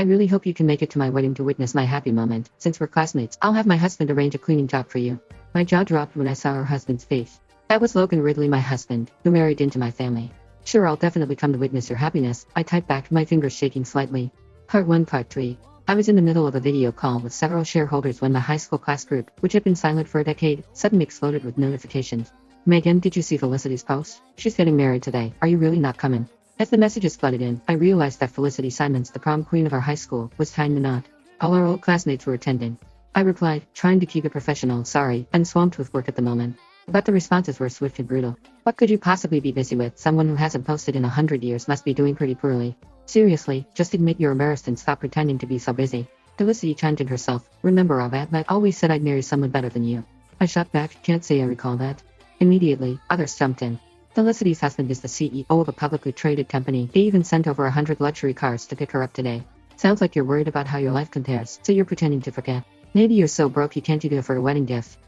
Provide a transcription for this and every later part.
I really hope you can make it to my wedding to witness my happy moment. Since we're classmates, I'll have my husband arrange a cleaning job for you. My jaw dropped when I saw her husband's face. That was Logan Ridley, my husband, who married into my family. Sure, I'll definitely come to witness your happiness, I typed back, my fingers shaking slightly. Part 1 Part 3. I was in the middle of a video call with several shareholders when my high school class group, which had been silent for a decade, suddenly exploded with notifications. Megan, did you see Felicity's post? She's getting married today. Are you really not coming? As the messages flooded in, I realized that Felicity Simons, the prom queen of our high school, was tying the knot. All our old classmates were attending. I replied, trying to keep it professional, sorry, and swamped with work at the moment. But the responses were swift and brutal. What could you possibly be busy with? Someone who hasn't posted in 100 years must be doing pretty poorly. Seriously, just admit you're embarrassed and stop pretending to be so busy. Felicity chimed in herself. Remember all that, but always said I'd marry someone better than you. I shot back, can't say I recall that. Immediately, others jumped in. Felicity's husband is the CEO of a publicly traded company. They even sent over 100 luxury cars to pick her up today. Sounds like you're worried about how your life compares, so you're pretending to forget. Maybe you're so broke you can't even afford a wedding gift.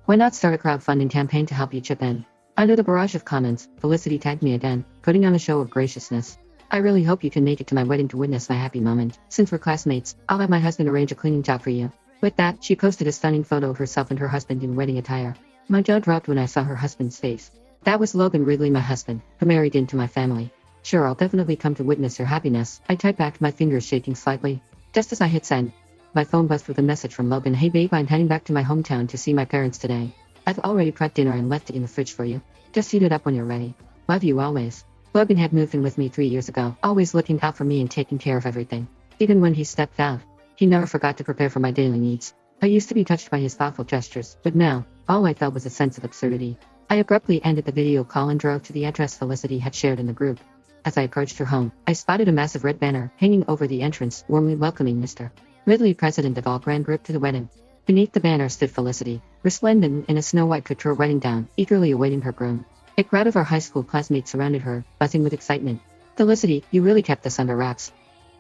Why not start a crowdfunding campaign to help you chip in? Under the barrage of comments, Felicity tagged me again, putting on a show of graciousness. I really hope you can make it to my wedding to witness my happy moment. Since we're classmates, I'll have my husband arrange a cleaning job for you. With that, she posted a stunning photo of herself and her husband in wedding attire. My jaw dropped when I saw her husband's face. That was Logan Ridley, my husband, who married into my family. Sure, I'll definitely come to witness your happiness, I typed back, my fingers shaking slightly. Just as I hit send, my phone buzzed with a message from Logan. Hey babe, I'm heading back to my hometown to see my parents today. I've already prepped dinner and left it in the fridge for you. Just heat it up when you're ready. Love you always. Logan had moved in with me 3 years ago, always looking out for me and taking care of everything. Even when he stepped out, he never forgot to prepare for my daily needs. I used to be touched by his thoughtful gestures, but now, all I felt was a sense of absurdity. I abruptly ended the video call and drove to the address Felicity had shared in the group. As I approached her home, I spotted a massive red banner hanging over the entrance, warmly welcoming Mr. Ridley, president of all Grand Group, to the wedding. Beneath the banner stood Felicity, resplendent in a snow-white couture wedding gown, eagerly awaiting her groom. A crowd of our high school classmates surrounded her, buzzing with excitement. Felicity, you really kept this under wraps.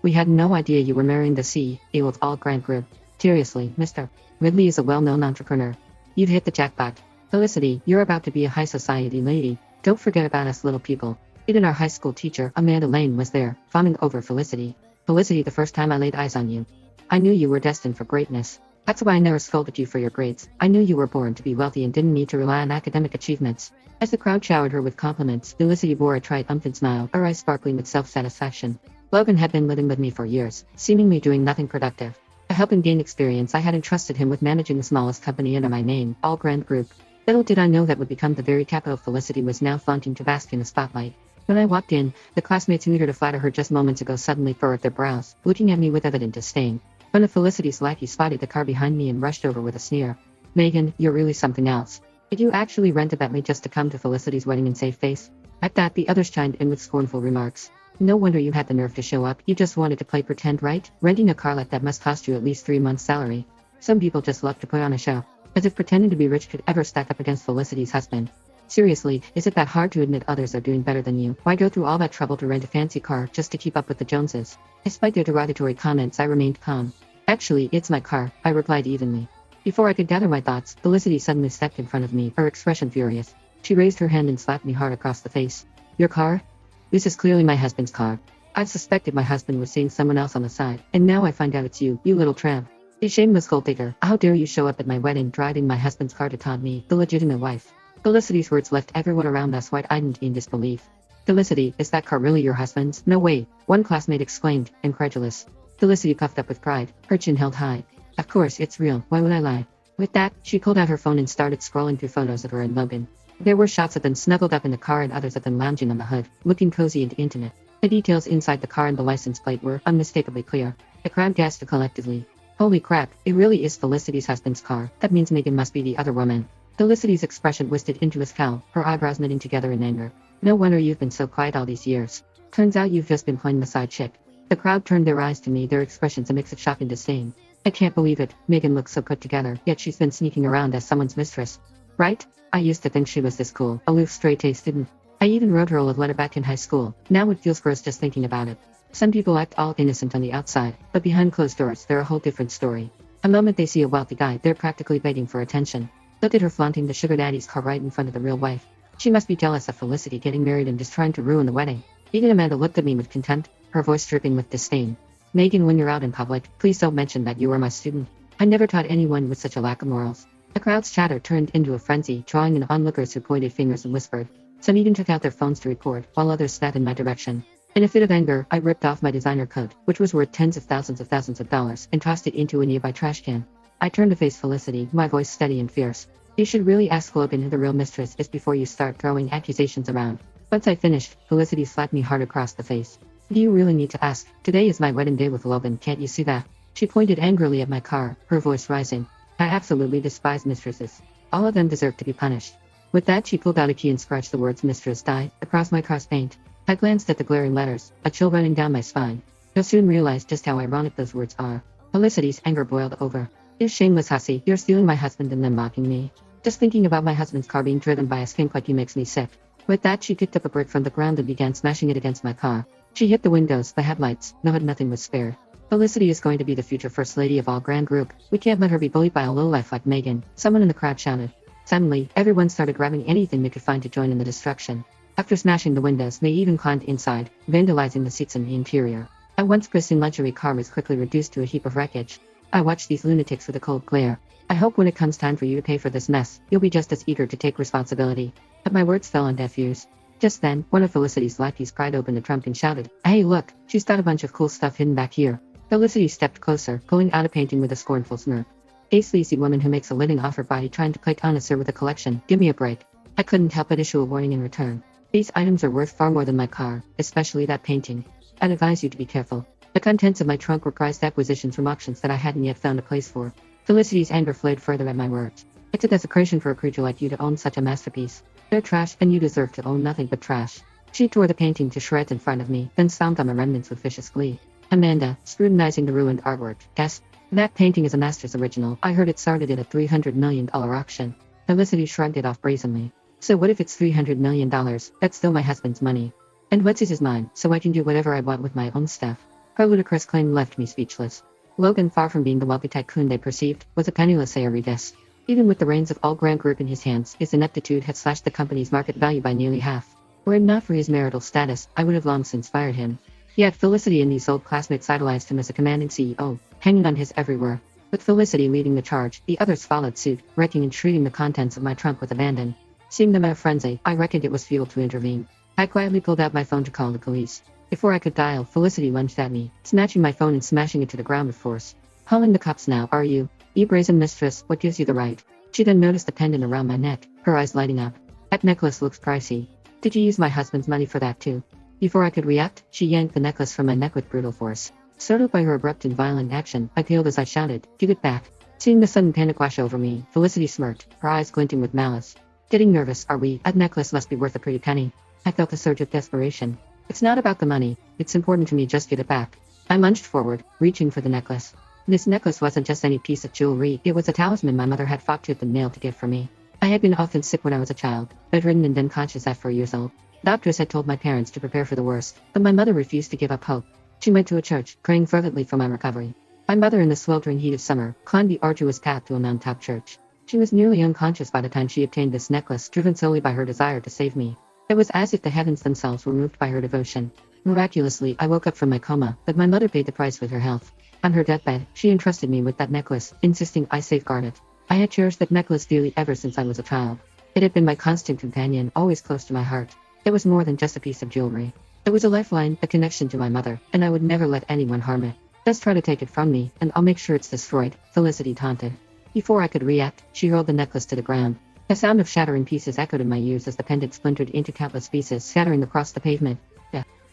We had no idea you were marrying the CEO of all Grand Group. Seriously, Mr. Ridley is a well-known entrepreneur. You've hit the jackpot. Felicity, you're about to be a high society lady. Don't forget about us little people. Even our high school teacher, Amanda Lane, was there, fawning over Felicity. Felicity, the first time I laid eyes on you, I knew you were destined for greatness. That's why I never scolded you for your grades. I knew you were born to be wealthy and didn't need to rely on academic achievements. As the crowd showered her with compliments, Felicity bore a triumphant smile, her eyes sparkling with self-satisfaction. Logan had been living with me for years, seemingly doing nothing productive. To help him gain experience, I had entrusted him with managing the smallest company under my name, All Grand Group. Little did I know that would become the very capital Felicity was now flaunting to bask in the spotlight. When I walked in, the classmates who needed to flatter her just moments ago suddenly furrowed their brows, looking at me with evident disdain. One of Felicity's lackeys spotted the car behind me and rushed over with a sneer. Megan, you're really something else. Did you actually rent a Bentley just to come to Felicity's wedding and save face? At that, the others chimed in with scornful remarks. No wonder you had the nerve to show up. You just wanted to play pretend, right? Renting a car like that must cost you at least 3 months' salary. Some people just love to put on a show. As if pretending to be rich could ever stack up against Felicity's husband. Seriously, is it that hard to admit others are doing better than you? Why go through all that trouble to rent a fancy car just to keep up with the Joneses? Despite their derogatory comments, I remained calm. Actually, it's my car, I replied evenly. Before I could gather my thoughts, Felicity suddenly stepped in front of me, her expression furious. She raised her hand and slapped me hard across the face. Your car? This is clearly my husband's car. I've suspected my husband was seeing someone else on the side, and now I find out it's you little tramp. You shameless gold digger. How dare you show up at my wedding driving my husband's car to taunt me, the legitimate wife? Felicity's words left everyone around us wide-eyed in disbelief. Felicity, is that car really your husband's? No way, one classmate exclaimed, incredulous. Felicity puffed up with pride, her chin held high. Of course, it's real, why would I lie? With that, she pulled out her phone and started scrolling through photos of her and Logan. There were shots of them snuggled up in the car and others of them lounging on the hood, looking cozy and intimate. The details inside the car and the license plate were unmistakably clear. The crowd gasped collectively. Holy crap, it really is Felicity's husband's car. That means Megan must be the other woman. Felicity's expression twisted into a scowl, her eyebrows knitting together in anger. No wonder you've been so quiet all these years. Turns out you've just been playing the side chick. The crowd turned their eyes to me, their expressions a mix of shock and disdain. I can't believe it, Megan looks so put together, yet she's been sneaking around as someone's mistress. Right? I used to think she was this cool, aloof straight-A student. I even wrote her a love letter back in high school. Now it feels gross just thinking about it. Some people act all innocent on the outside, but behind closed doors they're a whole different story. The moment they see a wealthy guy, they're practically begging for attention. Look at her flaunting the sugar daddy's car right in front of the real wife. She must be jealous of Felicity getting married and just trying to ruin the wedding. Even Amanda looked at me with contempt, her voice dripping with disdain. Megan, when you're out in public, please don't mention that you were my student. I never taught anyone with such a lack of morals. The crowd's chatter turned into a frenzy, drawing in onlookers who pointed fingers and whispered. Some even took out their phones to record, while others spat in my direction. In a fit of anger, I ripped off my designer coat, which was worth tens of thousands of dollars, and tossed it into a nearby trash can. I turned to face Felicity, my voice steady and fierce. You should really ask Logan who the real mistress is before you start throwing accusations around. Once I finished, Felicity slapped me hard across the face. Do you really need to ask? Today is my wedding day with Logan, can't you see that? She pointed angrily at my car, her voice rising. I absolutely despise mistresses. All of them deserve to be punished. With that, she pulled out a key and scratched the words "Mistress" die across my car's paint. I glanced at the glaring letters, a chill running down my spine. I soon realized just how ironic those words are. Felicity's anger boiled over. You shameless hussy, you're stealing my husband and then mocking me. Just thinking about my husband's car being driven by a skink like you makes me sick. With that, she picked up a brick from the ground and began smashing it against my car. She hit the windows, the headlights, nothing was spared. Felicity is going to be the future first lady of all Grand Group. We can't let her be bullied by a lowlife like Megan, someone in the crowd shouted. Suddenly, everyone started grabbing anything they could find to join in the destruction. After smashing the windows, they even climbed inside, vandalizing the seats and the interior. A once pristine luxury car was quickly reduced to a heap of wreckage. I watched these lunatics with a cold glare. I hope when it comes time for you to pay for this mess, you'll be just as eager to take responsibility. But my words fell on deaf ears. Just then, one of Felicity's lackeys pried open the trunk and shouted, Hey look, she's got a bunch of cool stuff hidden back here. Felicity stepped closer, pulling out a painting with a scornful smirk. A sleazy woman who makes a living off her body trying to play connoisseur with a collection, give me a break. I couldn't help but issue a warning in return. These items are worth far more than my car, especially that painting. I'd advise you to be careful. The contents of my trunk were prized acquisitions from auctions that I hadn't yet found a place for. Felicity's anger flared further at my words. It's a desecration for a creature like you to own such a masterpiece. They're trash, and you deserve to own nothing but trash. She tore the painting to shreds in front of me, then stomped on my remnants with vicious glee. Amanda, scrutinizing the ruined artwork, gasped. That painting is a master's original. I heard it started at a $300 million auction. Felicity shrugged it off brazenly. So what if it's $300 million? That's still my husband's money. And what's his mine, so I can do whatever I want with my own stuff. Her ludicrous claim left me speechless. Logan, far from being the wealthy tycoon they perceived, was a penniless heiress. Even with the reins of all Grand Group in his hands, his ineptitude had slashed the company's market value by nearly half. Were it not for his marital status, I would have long since fired him. Yet Felicity and these old classmates idolized him as a commanding CEO, hanging on his every word. With Felicity leading the charge, the others followed suit, wrecking and treating the contents of my trunk with abandon. Seeing them in a frenzy, I reckoned it was futile to intervene. I quietly pulled out my phone to call the police. Before I could dial, Felicity lunged at me, snatching my phone and smashing it to the ground with force. Calling the cops now, are you? You brazen mistress, what gives you the right? She then noticed the pendant around my neck, her eyes lighting up. That necklace looks pricey. Did you use my husband's money for that too? Before I could react, she yanked the necklace from my neck with brutal force. Startled by her abrupt and violent action, I paled as I shouted, give it back. Seeing the sudden panic wash over me, Felicity smirked, her eyes glinting with malice. Getting nervous, are we? That necklace must be worth a pretty penny. I felt a surge of desperation. It's not about the money, it's important to me, just get it back. I lunged forward, reaching for the necklace. This necklace wasn't just any piece of jewelry, it was a talisman my mother had fought tooth and nail to get for me. I had been often sick when I was a child, bedridden and then conscious at 4 years old. Doctors had told my parents to prepare for the worst, but my mother refused to give up hope. She went to a church, praying fervently for my recovery. My mother, in the sweltering heat of summer, climbed the arduous path to a mountaintop church. She was nearly unconscious by the time she obtained this necklace, driven solely by her desire to save me. It was as if the heavens themselves were moved by her devotion. Miraculously, I woke up from my coma, but my mother paid the price with her health. On her deathbed, she entrusted me with that necklace, insisting I safeguard it. I had cherished that necklace dearly ever since I was a child. It had been my constant companion, always close to my heart. It was more than just a piece of jewelry. It was a lifeline, a connection to my mother, and I would never let anyone harm it. Just try to take it from me, and I'll make sure it's destroyed, Felicity taunted. Before I could react, she hurled the necklace to the ground. The sound of shattering pieces echoed in my ears as the pendant splintered into countless pieces, shattering across the pavement.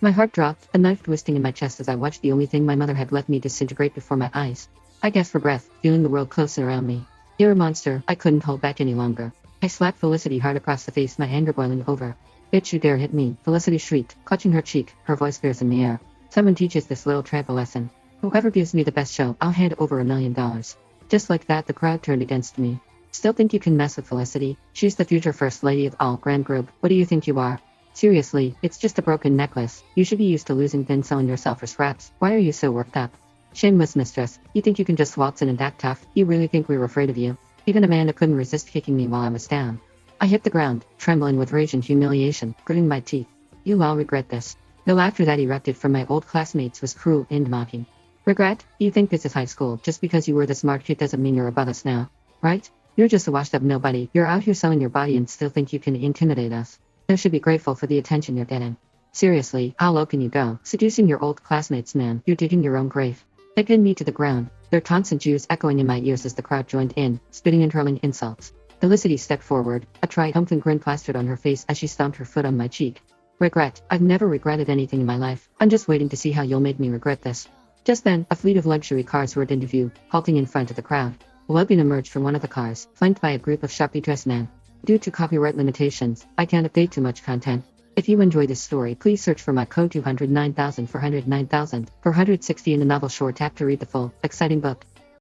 My heart dropped, a knife twisting in my chest as I watched the only thing my mother had left me disintegrate before my eyes. I gasped for breath, feeling the world closing around me. You're a monster, I couldn't hold back any longer. I slapped Felicity hard across the face, my anger boiling over. Bitch, you dare hit me, Felicity shrieked, clutching her cheek, her voice fierce in the air. Someone teaches this little tramp a lesson. Whoever gives me the best show, I'll hand over $1 million. Just like that, the crowd turned against me. Still think you can mess with Felicity? She's the future first lady of all Grand Group. What do you think you are? Seriously, it's just a broken necklace. You should be used to losing then selling yourself for scraps. Why are you so worked up? Shameless mistress, you think you can just waltz in and act tough? You really think we were afraid of you? Even Amanda couldn't resist kicking me while I was down. I hit the ground, trembling with rage and humiliation, gritting my teeth. You'll all regret this. The laughter that erupted from my old classmates was cruel and mocking. Regret? You think this is high school. Just because you were the smart kid doesn't mean you're above us now. Right? You're just a washed up nobody. You're out here selling your body and still think you can intimidate us. You should be grateful for the attention you're getting. Seriously, how low can you go? Seducing your old classmates, man. You're digging your own grave. They pinned me to the ground, their taunts and jeers echoing in my ears as the crowd joined in, spitting and hurling insults. Felicity stepped forward, a triumphant grin plastered on her face as she stomped her foot on my cheek. Regret? I've never regretted anything in my life. I'm just waiting to see how you'll make me regret this. Just then, a fleet of luxury cars roared into view, halting in front of the crowd. Logan emerged from one of the cars, flanked by a group of sharply dressed men. Due to copyright limitations, I can't update too much content. If you enjoy this story, please search for my code 209,409,460 in the novel short app to read the full, exciting book.